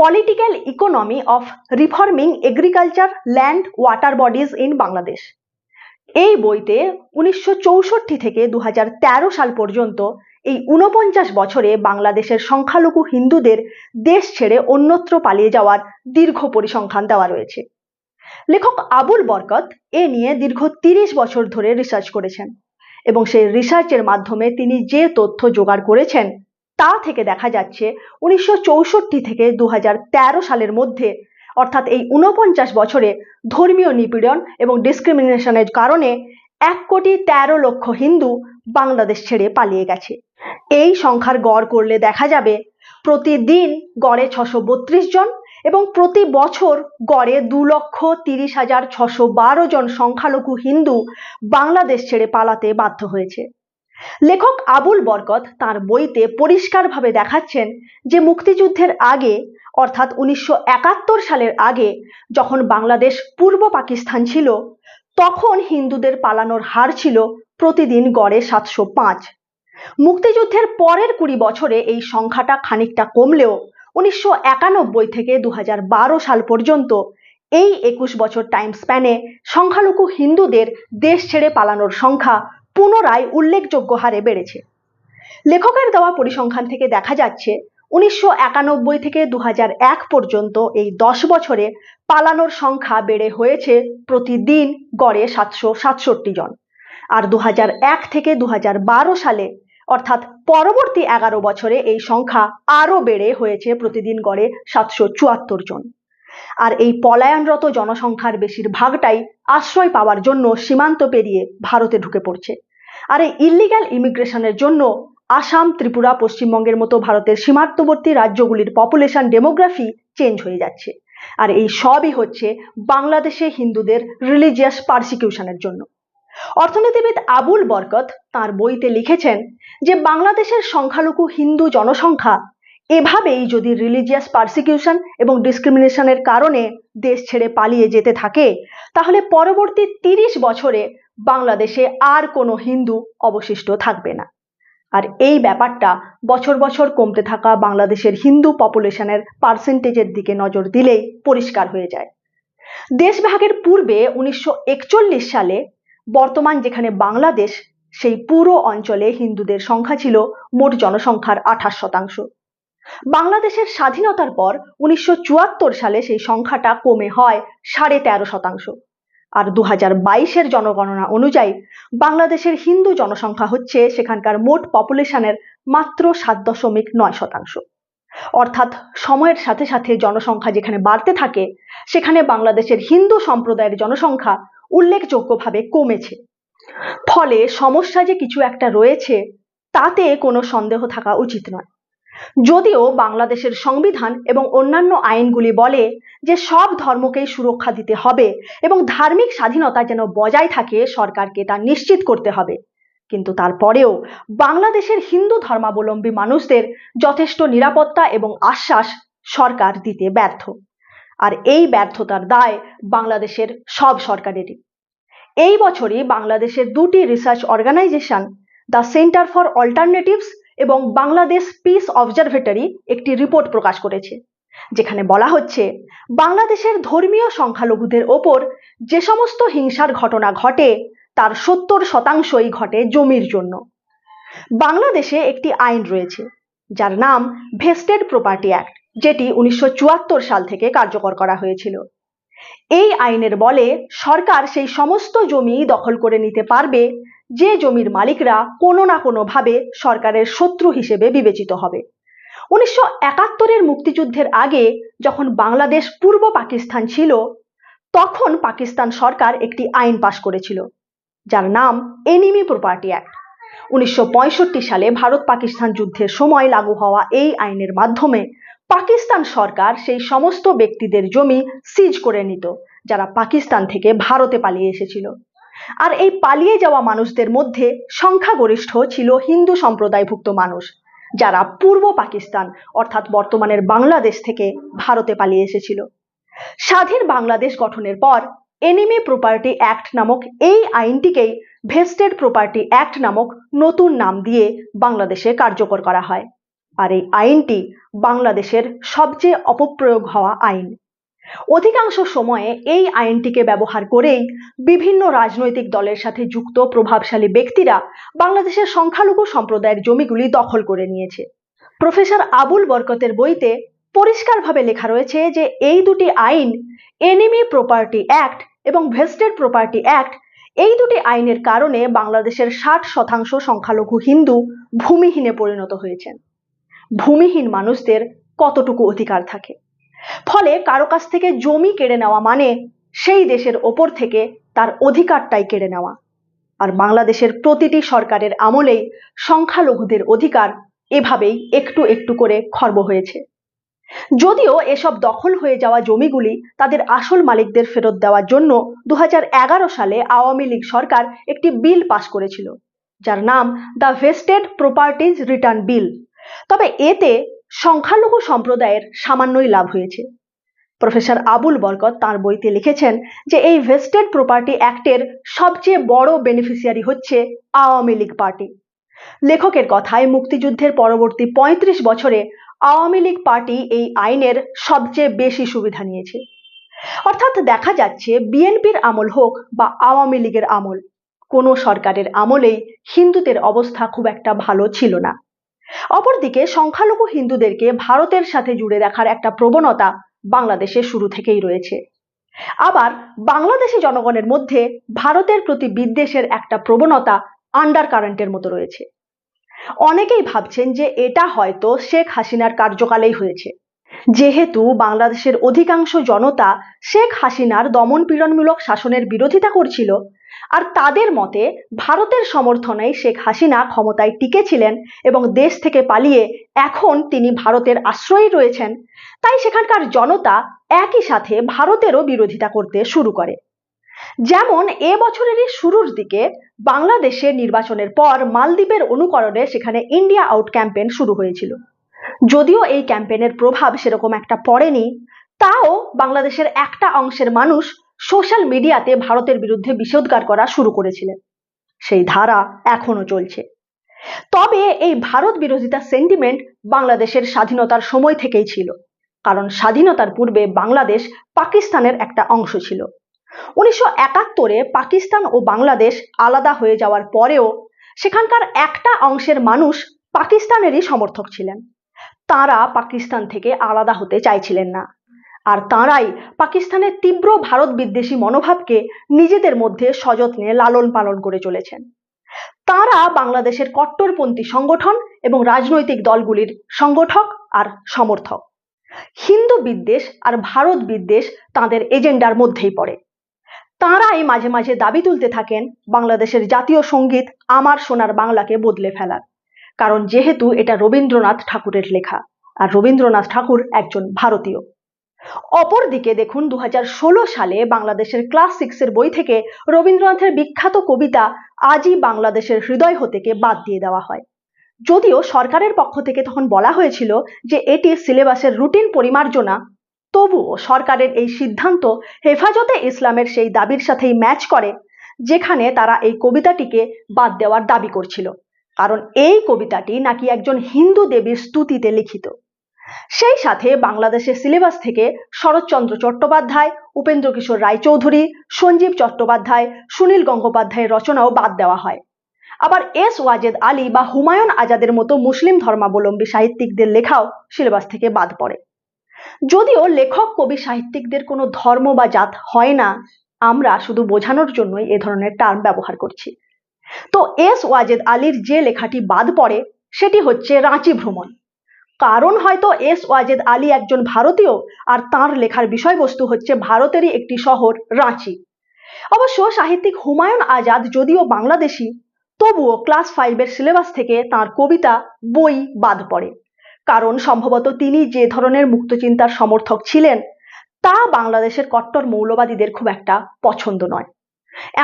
Speaker 1: political economy of reforming agriculture land water bodies in Bangladesh. এই বইতে 1964 থেকে 2013 সাল পর্যন্ত এই 49 বছরে বাংলাদেশের সংখ্যালঘু হিন্দুদের দেশ ছেড়ে অন্যত্র পালিয়ে যাওয়ার দীর্ঘ পরিসংখ্যান দেওয়া রয়েছে। লেখক আবুল বরকত এ নিয়ে দীর্ঘ 30 বছর ধরে রিসার্চ করেছেন এবং সেই রিসার্চের মাধ্যমে তিনি যে তথ্য জোগাড় করেছেন তা থেকে দেখা যাচ্ছে 1964 থেকে 2013 সালের মধ্যে, অর্থাৎ এই 49 বছরে ধর্মীয় নিপীড়ন এবং ডিসক্রিমিনেশনের কারণে 1,13,00,000 হিন্দু বাংলাদেশ ছেড়ে পালিয়ে গেছে। এই সংখ্যার গড় করলে দেখা যাবে প্রতিদিন গড়ে 632 জন এবং প্রতি বছর গড়ে 2,30,612 জন সংখ্যালঘু হিন্দু বাংলাদেশ ছেড়ে পালাতে বাধ্য হয়েছে। লেখক আবুল বরকত তার বইতে পরিষ্কারভাবে দেখাচ্ছেন যে মুক্তিযুদ্ধের আগে, অর্থাৎ 1971 সালের আগে যখন বাংলাদেশ পূর্ব পাকিস্তান ছিল, তখন হিন্দুদের পালানোর হার ছিল প্রতিদিন গড়ে 705। মুক্তিযুদ্ধের পরের 20 বছরে এই সংখ্যাটা খানিকটা কমলেও 1991 থেকে 2012 সাল পর্যন্ত এই 21 বছর টাইম স্প্যানে সংখ্যালঘু হিন্দুদের দেশ ছেড়ে পালানোর সংখ্যা পুনরায় উল্লেখযোগ্য হারে বেড়েছে। লেখকের দেওয়া পরিসংখ্যান থেকে দেখা যাচ্ছে 1991 থেকে 2001 পর্যন্ত এই 10 বছরে পালানোর সংখ্যা বেড়ে হয়েছে প্রতিদিন গড়ে 767 জন, আর 2001 থেকে 2012 সালে অর্থাৎ পরবর্তী 11 বছরে এই সংখ্যা আরো বেড়ে হয়েছে প্রতিদিন গড়ে 774 জন। আর এই পলায়নরত জনসংখ্যার বেশিরভাগটাই আশ্রয় পাওয়ার জন্য সীমান্ত পেরিয়ে ভারতে ঢুকে পড়ছে, আর এই ইলিগ্যাল ইমিগ্রেশনের জন্য আসাম, ত্রিপুরা, পশ্চিমবঙ্গের মতো ভারতের সীমান্তবর্তী রাজ্যগুলির পপুলেশন ডেমোগ্রাফি চেঞ্জ হয়ে যাচ্ছে। আর এই সবই হচ্ছে বাংলাদেশে হিন্দুদের রিলিজিয়াস পারসিকিউশনের জন্য। অর্থনীতিবিদ আবুল বরকত তার বইতে লিখেছেন যে বাংলাদেশের সংখ্যালঘু হিন্দু জনসংখ্যা এভাবেই যদি রিলিজিয়াস পারসিকিউশন এবং ডিসক্রিমিনেশনের কারণে দেশ ছেড়ে পালিয়ে যেতে থাকে, তাহলে পরবর্তী 30 বছরে বাংলাদেশে আর কোনো হিন্দু অবশিষ্ট থাকবে না। আর এই ব্যাপারটা বছর বছর কমতে থাকা বাংলাদেশের হিন্দু পপুলেশনের পার্সেন্টেজের দিকে নজর দিলেই পরিষ্কার হয়ে যায়। দেশভাগের পূর্বে 1941 সালে বর্তমান যেখানে বাংলাদেশ, সেই পুরো অঞ্চলে হিন্দুদের সংখ্যা ছিল মোট জনসংখ্যার 28%। বাংলাদেশের স্বাধীনতার পর 1974 সালে সেই সংখ্যাটা কমে হয় 13.5%। আর 2022-এর জনগণনা অনুযায়ী বাংলাদেশের হিন্দু জনসংখ্যা হচ্ছে সেখানকার মোট পপুলেশনের মাত্র 7.9%। অর্থাৎ সময়ের সাথে সাথে জনসংখ্যা যেখানে বাড়তে থাকে, সেখানে বাংলাদেশের হিন্দু সম্প্রদায়ের জনসংখ্যা উল্লেখযোগ্যভাবে কমেছে। ফলে সমস্যা যে কিছু একটা রয়েছে তাতে কোনো সন্দেহ থাকা উচিত নয়। যদিও বাংলাদেশের সংবিধান এবং অন্যান্য আইনগুলি বলে যে সব ধর্মকেই সুরক্ষা দিতে হবে এবং ধার্মিক স্বাধীনতা যেন বজায় থাকে সরকারকে তা নিশ্চিত করতে হবে, কিন্তু তারপরেও বাংলাদেশের হিন্দু ধর্মাবলম্বী মানুষদের যথেষ্ট নিরাপত্তা এবং আশ্বাস সরকার দিতে ব্যর্থ। আর এই ব্যর্থতার দায় বাংলাদেশের সব সরকারেরই। এই বছরই বাংলাদেশের দুটি research organisation, the centre for alternatives এবং বাংলাদেশ পিস অবজারভেটরি, একটি রিপোর্ট প্রকাশ করেছে, যেখানে বলা হচ্ছে বাংলাদেশের ধর্মীয় সংখ্যালঘুদের ওপর যে সমস্ত হিংসার ঘটনা ঘটে তার 70%ই ঘটে জমির জন্য। বাংলাদেশে একটি আইন রয়েছে যার নাম ভেস্টেড প্রপার্টি অ্যাক্ট, যেটি 1974 সাল থেকে কার্যকর করা হয়েছিল। এই আইনের বলে সরকার সেই সমস্ত জমি দখল করে নিতে পারবে যে জমির মালিকরা কোনো না কোনো ভাবে সরকারের শত্রু হিসেবে বিবেচিত হবে। 1971-এর মুক্তিযুদ্ধের আগে যখন বাংলাদেশ পূর্ব পাকিস্তান ছিল, তখন পাকিস্তান সরকার একটি আইন পাশ করেছিল যার নাম এনিমি প্রপার্টি অ্যাক্ট। 1965 সালে ভারত পাকিস্তান যুদ্ধের সময় লাগু হওয়া এই আইনের মাধ্যমে পাকিস্তান সরকার সেই সমস্ত ব্যক্তিদের জমি সিজ করে নিত যারা পাকিস্তান থেকে ভারতে পালিয়ে এসেছিল। আর এই পালিয়ে যাওয়া মানুষদের মধ্যে সংখ্যাগরিষ্ঠ ছিল হিন্দু সম্প্রদায়ভুক্ত মানুষ, যারা পূর্ব পাকিস্তান অর্থাৎ বর্তমানের বাংলাদেশ থেকে ভারতে পালিয়ে এসেছিল। স্বাধীন বাংলাদেশ গঠনের পর এনিমি প্রপার্টি অ্যাক্ট নামক এই আইনটিকেই ভেস্টেড প্রপার্টি অ্যাক্ট নামক নতুন নাম দিয়ে বাংলাদেশে কার্যকর করা হয়। আর এই আইনটি বাংলাদেশের সবচেয়ে অপপ্রয়োগ হওয়া আইন। অধিকাংশ সময়ে এই আইনটিকে ব্যবহার করেই বিভিন্ন রাজনৈতিক দলের সাথে যুক্ত প্রভাবশালী ব্যক্তিরা বাংলাদেশের সংখ্যালঘু সম্প্রদায়ের জমিগুলি দখল করে নিয়েছে। প্রফেসর আবুল বরকতের বইতে পরিষ্কারভাবে লেখা রয়েছে যে এই দুটি আইন, এনিমি প্রপার্টি অ্যাক্ট এবং ভেস্টেড প্রপার্টি অ্যাক্ট, এই দুটি আইনের কারণে বাংলাদেশের 60% সংখ্যালঘু হিন্দু ভূমিহীনে পরিণত হয়েছেন। ভূমিহীন মানুষদের কতটুকু অধিকার থাকে? ফলে কারো কাছ থেকে জমি কেড়ে নেওয়া মানে সেই দেশের ওপর থেকে তার অধিকারটাই কেড়ে নেওয়া। আর বাংলাদেশের প্রতিটি সরকারের আমলেই সংখ্যালঘুদের অধিকার এভাবেই একটু একটু করে খর্ব হয়েছে। যদিও এসব দখল হয়ে যাওয়া জমিগুলি তাদের আসল মালিকদের ফেরত দেওয়ার জন্য 2011 সালে আওয়ামী লীগ সরকার একটি বিল পাস করেছিল, যার নাম দ্য ভেস্টেড প্রপার্টিজ রিটার্ন বিল। তবে এতে সংখ্যালঘু সম্প্রদায়ের সামান্যই লাভ হয়েছে। প্রফেসর আবুল বরকত তার বইতে লিখেছেন যে এই ভেস্টেড প্রপার্টি অ্যাক্টের সবচেয়ে বড় বেনিফিশিয়ারি হচ্ছে আওয়ামী লীগ পার্টি। লেখকের কথায় মুক্তিযুদ্ধের পরবর্তী 35 বছরে আওয়ামী লীগ পার্টি এই আইনের সবচেয়ে বেশি সুবিধা নিয়েছে। অর্থাৎ দেখা যাচ্ছে বিএনপির আমল হোক বা আওয়ামী লীগের আমল, কোনো সরকারের আমলেই হিন্দুদের অবস্থা খুব একটা ভালো ছিল না। অপরদিকে সংখ্যালঘু হিন্দুদেরকে ভারতের সাথে জুড়ে রাখার একটা প্রবণতা বাংলাদেশে শুরু থেকেই রয়েছে। আবার বাংলাদেশি জনগণের মধ্যে ভারতের প্রতি বিদ্বেষের একটা প্রবণতা আন্ডার কারেন্টের মতো রয়েছে। অনেকেই ভাবছেন যে এটা হয়তো শেখ হাসিনার কার্যকালেই হয়েছে, যেহেতু বাংলাদেশের অধিকাংশ জনতা শেখ হাসিনার দমনপীড়নমূলক শাসনের বিরোধিতা করছিল। আর তাদের মতে ভারতের সমর্থনেই শেখ হাসিনা ক্ষমতায় টিকেছিলেন এবং দেশ থেকে পালিয়ে এখন তিনি ভারতের আশ্রয়ে রয়েছেন। তাই সেখানকার জনতা একই সাথে ভারতেরও বিরোধিতা করতে শুরু করে। যেমন এ বছরেরই শুরুর দিকে বাংলাদেশে নির্বাচনের পর মালদ্বীপের অনুকরণে সেখানে ইন্ডিয়া আউট ক্যাম্পেইন শুরু হয়েছিল। যদিও এই ক্যাম্পেইনের প্রভাব সেরকম একটা পড়েনি, তাও বাংলাদেশের একটা অংশের মানুষ সোশ্যাল মিডিয়াতে ভারতের বিরুদ্ধে বিষোদ্গার করা শুরু করেছিলেন। সেই ধারা এখনো চলছে। তবে এই ভারত বিরোধিতা সেন্টিমেন্ট বাংলাদেশের স্বাধীনতার সময় থেকেই ছিল, কারণ স্বাধীনতার পূর্বে বাংলাদেশ পাকিস্তানের একটা অংশ ছিল। 1971-এ পাকিস্তান ও বাংলাদেশ আলাদা হয়ে যাওয়ার পরেও সেখানকার একটা অংশের মানুষ পাকিস্তানেরই সমর্থক ছিলেন। তারা পাকিস্তান থেকে আলাদা হতে চাইছিলেন না, আর তাঁরাই পাকিস্তানের তীব্র ভারত বিদ্বেষী মনোভাবকে নিজেদের মধ্যে সযত্নে লালন পালন করে চলেছেন। তাঁরা বাংলাদেশের কট্টরপন্থী সংগঠন এবং রাজনৈতিক দলগুলির সংগঠক আর সমর্থক। হিন্দু বিদ্বেষ আর ভারত বিদ্বেষ তাঁদের এজেন্ডার মধ্যেই পড়ে। তাঁরাই মাঝে মাঝে দাবি তুলতে থাকেন বাংলাদেশের জাতীয় সঙ্গীত আমার সোনার বাংলাকে বদলে ফেলার, কারণ যেহেতু এটা রবীন্দ্রনাথ ঠাকুরের লেখা, আর রবীন্দ্রনাথ ঠাকুর একজন ভারতীয়। অপরদিকে দেখুন 2016 সালে বাংলাদেশের ক্লাস 6-এর বই থেকে রবীন্দ্রনাথের বিখ্যাত কবিতা আজই বাংলাদেশের হৃদয় হতেকে বাদ দিয়ে দেওয়া হয়। যদিও সরকারের পক্ষ থেকে তখন বলা হয়েছিল যে এটি সিলেবাসের রুটিন পরিমার্জনা, তবুও সরকারের এই সিদ্ধান্ত হেফাজতে ইসলামের সেই দাবির সাথেই ম্যাচ করে, যেখানে তারা এই কবিতাটিকে বাদ দেওয়ার দাবি করছিল, কারণ এই কবিতাটি নাকি একজন হিন্দু দেবীর স্তুতিতে লিখিত। সেই সাথে বাংলাদেশের সিলেবাস থেকে শরৎচন্দ্র চট্টোপাধ্যায়, উপেন্দ্র কিশোর রায়চৌধুরী, সঞ্জীব চট্টোপাধ্যায়, সুনীল গঙ্গোপাধ্যায়ের রচনাও বাদ দেওয়া হয়। আবার এস ওয়াজেদ আলী বা হুমায়ুন আজাদের মতো মুসলিম ধর্মাবলম্বী সাহিত্যিকদের লেখাও সিলেবাস থেকে বাদ পড়ে। যদিও লেখক কবি সাহিত্যিকদের কোনো ধর্ম বা জাত হয় না, আমরা শুধু বোঝানোর জন্যই এ ধরনের টার্ম ব্যবহার করছি। তো এস ওয়াজেদ আলীর যে লেখাটি বাদ পড়ে সেটি হচ্ছে রাঁচি ভ্রমণ। কারণ হয়তো এস ওয়াজেদ আলী একজন ভারতীয় আর তাঁর লেখার বিষয়বস্তু হচ্ছে ভারতেরই একটি শহর রাঁচি। অবশ্য সাহিত্যিক হুমায়ুন আজাদ যদিও বাংলাদেশী, তবুও ক্লাস 5-এর সিলেবাস থেকে তার কবিতা বই বাদ পড়ে, কারণ সম্ভবত তিনি যে ধরনের মুক্তচিন্তার সমর্থক ছিলেন তা বাংলাদেশের কট্টর মৌলবাদীদের খুব একটা পছন্দ নয়।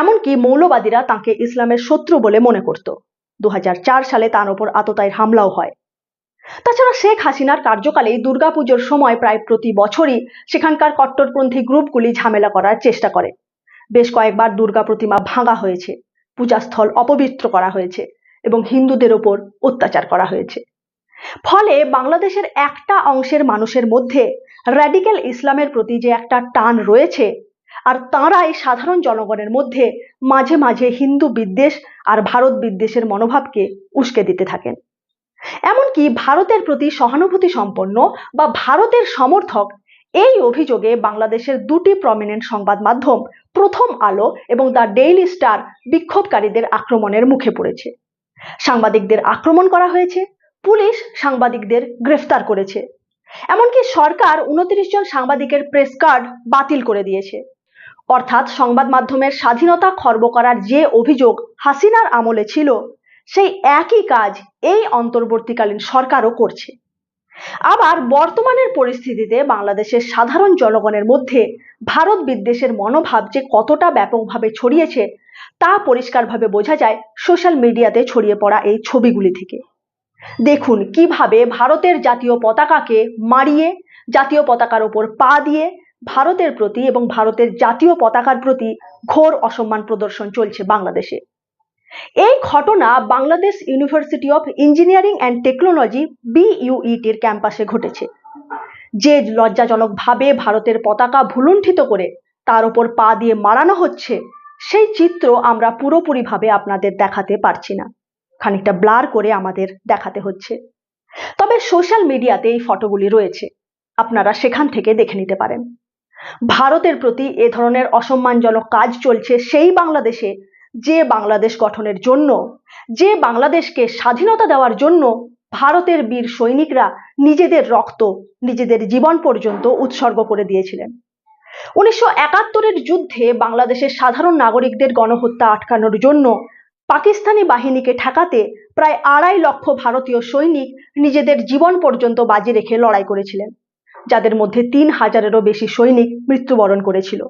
Speaker 1: এমনকি মৌলবাদীরা তাকে ইসলামের শত্রু বলে মনে করত। 2004 সালে তার উপর আততায়ীর হামলাও হয়। তাছাড়া শেখ হাসিনার কার্যকালে দুর্গাপুজোর সময় প্রায় প্রতি বছরই সেখানকার কট্টরপন্থী গ্রুপগুলি ঝামেলা করার চেষ্টা করে। বেশ কয়েকবার দুর্গা প্রতিমা ভাঙা হয়েছে, পূজাস্থল অপবিত্র করা হয়েছে এবং হিন্দুদের ওপর অত্যাচার করা হয়েছে। ফলে বাংলাদেশের একটা অংশের মানুষের মধ্যে র্যাডিক্যাল ইসলামের প্রতি যে একটা টান রয়েছে, আর তাঁরাই সাধারণ জনগণের মধ্যে মাঝে মাঝে হিন্দু বিদ্বেষ আর ভারত বিদ্বেষের মনোভাবকে উস্কে দিতে থাকেন। এমনকি ভারতের প্রতি সহানুভূতি সম্পন্ন বা ভারতের সমর্থক এই অভিযোগে বাংলাদেশের দুটি প্রমিনেন্ট সংবাদ মাধ্যম প্রথম আলো এবং দ্য ডেইলি স্টার বিক্ষোভকারীদের আক্রমণের মুখে পড়েছে। সাংবাদিকদের আক্রমণ করা হয়েছে, পুলিশ সাংবাদিকদের গ্রেফতার করেছে, এমনকি সরকার 29 জন সাংবাদিকের প্রেস কার্ড বাতিল করে দিয়েছে। অর্থাৎ সংবাদ মাধ্যমের স্বাধীনতা খর্ব করার যে অভিযোগ হাসিনার আমলে ছিল, সেই একই কাজ এই অন্তর্বর্তীকালীন সরকারও করছে। আবার বর্তমানের পরিস্থিতিতে বাংলাদেশের সাধারণ জনগণের মধ্যে ভারত বিদ্বেষের মনোভাব যে কতটা ব্যাপকভাবে ছড়িয়েছে তা পরিষ্কারভাবে বোঝা যায় সোশ্যাল মিডিয়াতে ছড়িয়ে পড়া এই ছবিগুলি থেকে। দেখুন কিভাবে ভারতের জাতীয় পতাকাকে মারিয়ে জাতীয় পতাকার ওপর পা দিয়ে ভারতের প্রতি এবং ভারতের জাতীয় পতাকার প্রতি ঘোর অসম্মান প্রদর্শন চলছে বাংলাদেশে। এই ঘটনা Bangladesh University of Engineering and Technology BUETর ক্যাম্পাসে ঘটেছে। যে লজ্জাজনকভাবে ভারতের পতাকা ভুলুণ্ঠিত করে তার ওপর পা দিয়ে মারানো হচ্ছে, সেই চিত্র আমরা পুরোপুরিভাবে আপনাদের দেখাতে পারছি না, খানিকটা ব্লার করে আমাদের দেখাতে হচ্ছে। তবে সোশ্যাল মিডিয়াতে এই ফটোগুলি রয়েছে, আপনারা সেখান থেকে দেখে নিতে পারেন। ভারতের প্রতি এ ধরনের অসম্মানজনক কাজ চলছে সেই বাংলাদেশে, যে বাংলাদেশ গঠনের জন্য, যে বাংলাদেশকে স্বাধীনতা দেওয়ার জন্য ভারতের বীর সৈনিকরা নিজেদের রক্ত, নিজেদের জীবন পর্যন্ত উৎসর্গ করে দিয়েছিলেন। 1971-এর যুদ্ধে বাংলাদেশের সাধারণ নাগরিকদের গণহত্যা আটকানোর জন্য পাকিস্তানি বাহিনীকে ঠেকাতে প্রায় 2.5 লক্ষ ভারতীয় সৈনিক নিজেদের জীবন পর্যন্ত বাজি রেখে লড়াই করেছিলেন, যাদের মধ্যে 3000-এরও বেশি সৈনিক মৃত্যুবরণ করেছিল।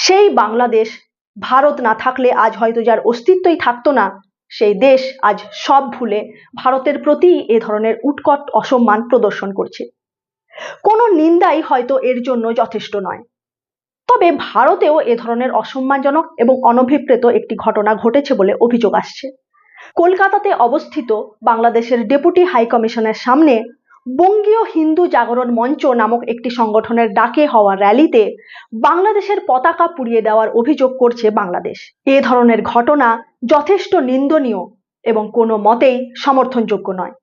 Speaker 1: সেই বাংলাদেশ ভারত না থাকলে আজ হয়তো যার অস্তিত্বই থাকতো না, সেই দেশ আজ সব ভুলে ভারতের প্রতি এ ধরনের উৎকট অসম্মান প্রদর্শন করছে। কোনো নিন্দাই হয়তো এর জন্য যথেষ্ট নয়। তবে ভারতেও এ ধরনের অসম্মানজনক এবং অনভিপ্রেত একটি ঘটনা ঘটেছে বলে অভিযোগ আসছে। কলকাতাতে অবস্থিত বাংলাদেশের ডেপুটি হাই কমিশনের সামনে বঙ্গীয় হিন্দু জাগরণ মঞ্চ নামক একটি সংগঠনের ডাকে হওয়া র্যালিতে বাংলাদেশের পতাকা পুড়িয়ে দেওয়ার অভিযোগ করছে বাংলাদেশ। এ ধরনের ঘটনা যথেষ্ট নিন্দনীয় এবং কোনো মতেই সমর্থনযোগ্য নয়।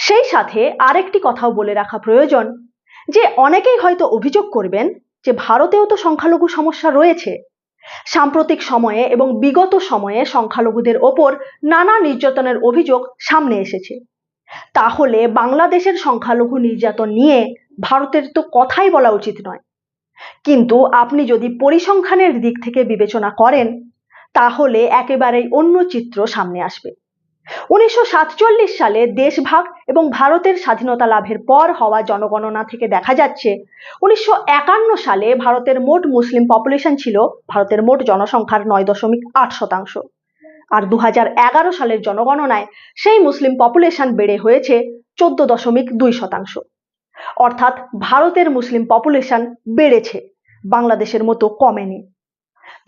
Speaker 1: সেই সাথে আরেকটি কথাও বলে রাখা প্রয়োজন যে অনেকেই হয়তো অভিযোগ করবেন যে ভারতেও তো সংখ্যালঘু সমস্যা রয়েছে। সাম্প্রতিক সময়ে এবং বিগত সময়ে সংখ্যালঘুদের ওপর নানা নির্যাতনের অভিযোগ সামনে এসেছে। তাহলে বাংলাদেশের সংখ্যালঘু নির্যাতন নিয়ে ভারতের তো কথাই বলা উচিত নয়। কিন্তু আপনি যদি পরিসংখ্যানের দিক থেকে বিবেচনা করেন, তাহলে একেবারেই অন্য চিত্র সামনে আসবে। 1947 সালে দেশভাগ এবং ভারতের স্বাধীনতা লাভের পর হওয়া জনগণনা থেকে দেখা যাচ্ছে 1951 সালে ভারতের মোট মুসলিম পপুলেশন ছিল ভারতের মোট জনসংখ্যার 9.8%, আর 2011 সালের জনগণনায় সেই মুসলিম পপুলেশন বেড়ে হয়েছে 14.2%। অর্থাৎ ভারতের মুসলিম পপুলেশন বেড়েছে, বাংলাদেশের মতো কমেনি।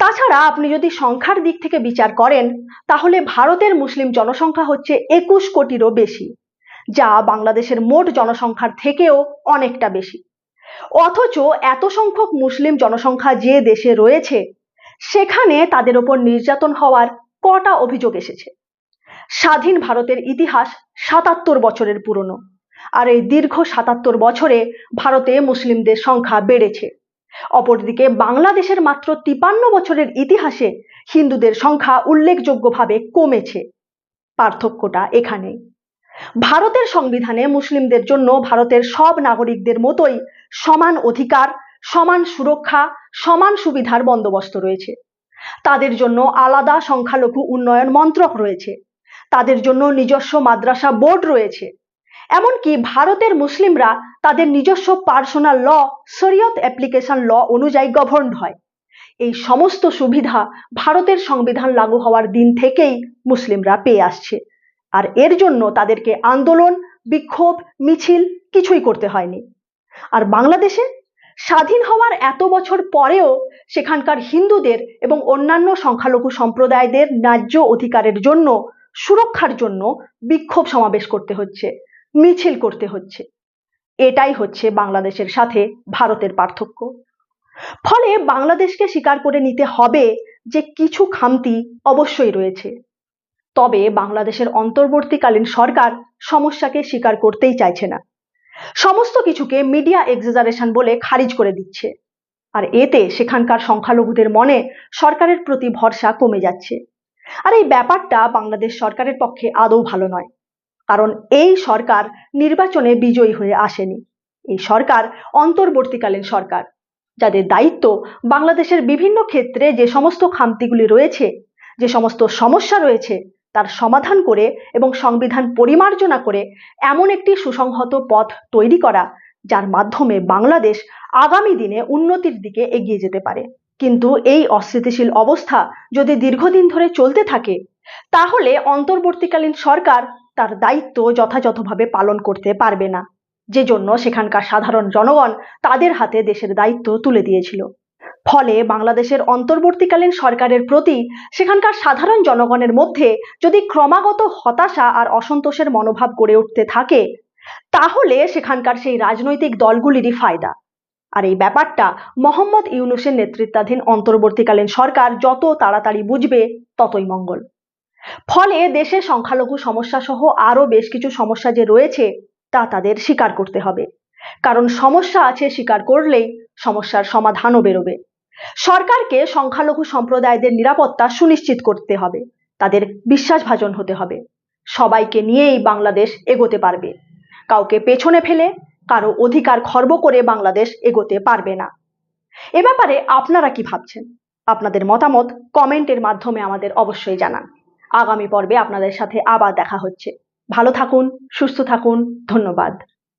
Speaker 1: তাছাড়া আপনি যদি সংখ্যার দিক থেকে বিচার করেন, তাহলে ভারতের মুসলিম জনসংখ্যা হচ্ছে 21 কোটিরও বেশি, যা বাংলাদেশের মোট জনসংখ্যার থেকেও অনেকটা বেশি। অথচ এত সংখ্যক মুসলিম জনসংখ্যা যে দেশে রয়েছে, সেখানে তাদের উপর নির্যাতন হওয়ার কটা অভিযোগ এসেছে? স্বাধীন ভারতের ইতিহাস 77 বছরের পুরনো, আর এই দীর্ঘ 77 বছরে ভারতে মুসলিমদের সংখ্যা বেড়েছে। অপরদিকে বাংলাদেশের মাত্র 53 বছরের ইতিহাসে হিন্দুদের সংখ্যা উল্লেখযোগ্যভাবে কমেছে। পার্থক্যটা এখানেই। ভারতের সংবিধানে মুসলিমদের জন্য ভারতের সব নাগরিকদের মতোই সমান অধিকার, সমান সুরক্ষা, সমান সুবিধার বন্দোবস্ত রয়েছে। তাদের জন্য আলাদা সংখ্যালঘু উন্নয়ন মন্ত্রক রয়েছে, তাদের জন্য নিজস্ব মাদ্রাসা বোর্ড রয়েছে, এমনকি ভারতের মুসলিমরা তাদের নিজস্ব পার্সোনাল ল, শরিয়ত অ্যাপ্লিকেশন ল অনুযায়ী গভর্নড হয়। এই সমস্ত সুবিধা ভারতের সংবিধান লাগু হওয়ার দিন থেকেই মুসলিমরা পেয়ে আসছে, আর এর জন্য তাদেরকে আন্দোলন, বিক্ষোভ, মিছিল কিছুই করতে হয়নি। আর বাংলাদেশে স্বাধীন হওয়ার এত বছর পরেও সেখানকার হিন্দুদের এবং অন্যান্য সংখ্যালঘু সম্প্রদায়দের ন্যায্য অধিকারের জন্য, সুরক্ষার জন্য বিক্ষোভ সমাবেশ করতে হচ্ছে, মিছিল করতে হচ্ছে। এটাই হচ্ছে বাংলাদেশের সাথে ভারতের পার্থক্য। ফলে বাংলাদেশকে স্বীকার করে নিতে হবে যে কিছু খামতি অবশ্যই রয়েছে, তবে বাংলাদেশের অন্তর্বর্তীকালীন সরকার সমস্যাকে স্বীকার করতেই চাইছে না। সমস্ত কিছুকে মিডিয়া এক্সাজারেশন বলে খারিজ করে দিচ্ছে, আর এতে সেখানকার সংখ্যালঘুদের মনে সরকারের প্রতি ভরসা কমে যাচ্ছে। আর এই ব্যাপারটা বাংলাদেশ সরকারের পক্ষে আদৌ ভালো নয়, কারণ এই সরকার নির্বাচনে বিজয়ী হয়ে আসেনি। এই সরকার অন্তর্বর্তীকালীন সরকার, যাদের দায়িত্ব বাংলাদেশের বিভিন্ন ক্ষেত্রে যে সমস্ত খামতিগুলি রয়েছে, যে সমস্ত সমস্যা রয়েছে তার সমাধান করে এবং সংবিধান পরিমার্জনা করে এমন একটি সুসংহত পথ তৈরি করা, যার মাধ্যমে বাংলাদেশ আগামী দিনে উন্নতির দিকে এগিয়ে যেতে পারে। কিন্তু এই অস্থিতিশীল অবস্থা যদি দীর্ঘদিন ধরে চলতে থাকে, তাহলে অন্তর্বর্তীকালীন সরকার তার দায়িত্ব যথাযথভাবে পালন করতে পারবে না, যে জন্য সেখানকার সাধারণ জনগণ তাদের হাতে দেশের দায়িত্ব তুলে দিয়েছিল। ফলে বাংলাদেশের অন্তর্বর্তীকালীন সরকারের প্রতি সেখানকার সাধারণ জনগণের মধ্যে যদি ক্রমাগত হতাশা আর অসন্তোষের মনোভাব গড়ে উঠতে থাকে, তাহলে সেখানকার সেই রাজনৈতিক দলগুলিরই ফায়দা। আর এই ব্যাপারটা মোহাম্মদ ইউনূসের নেতৃত্বাধীন অন্তর্বর্তীকালীন সরকার যত তাড়াতাড়ি বুঝবে ততই মঙ্গল। ফলে দেশে সংখ্যালঘু সমস্যা সহ আরো বেশ কিছু সমস্যা যে রয়েছে তা তাদের স্বীকার করতে হবে, কারণ সমস্যা আছে স্বীকার করলেই সমস্যার সমাধানও বেরোবে। সরকারকে সংখ্যালঘু সম্প্রদায়দের নিরাপত্তা সুনিশ্চিত করতে হবে, তাদের বিশ্বাসভাজন হতে হবে। সবাইকে নিয়েই বাংলাদেশ এগোতে পারবে, কাউকে পেছনে ফেলে কারো অধিকার খর্ব করে বাংলাদেশ এগোতে পারবে না। এ ব্যাপারে আপনারা কি ভাবছেন? আপনাদের মতামত কমেন্টের মাধ্যমে আমাদের অবশ্যই জানান। আগামী পর্বে আপনাদের সাথে আবার দেখা হচ্ছে। ভালো থাকুন, সুস্থ থাকুন, ধন্যবাদ।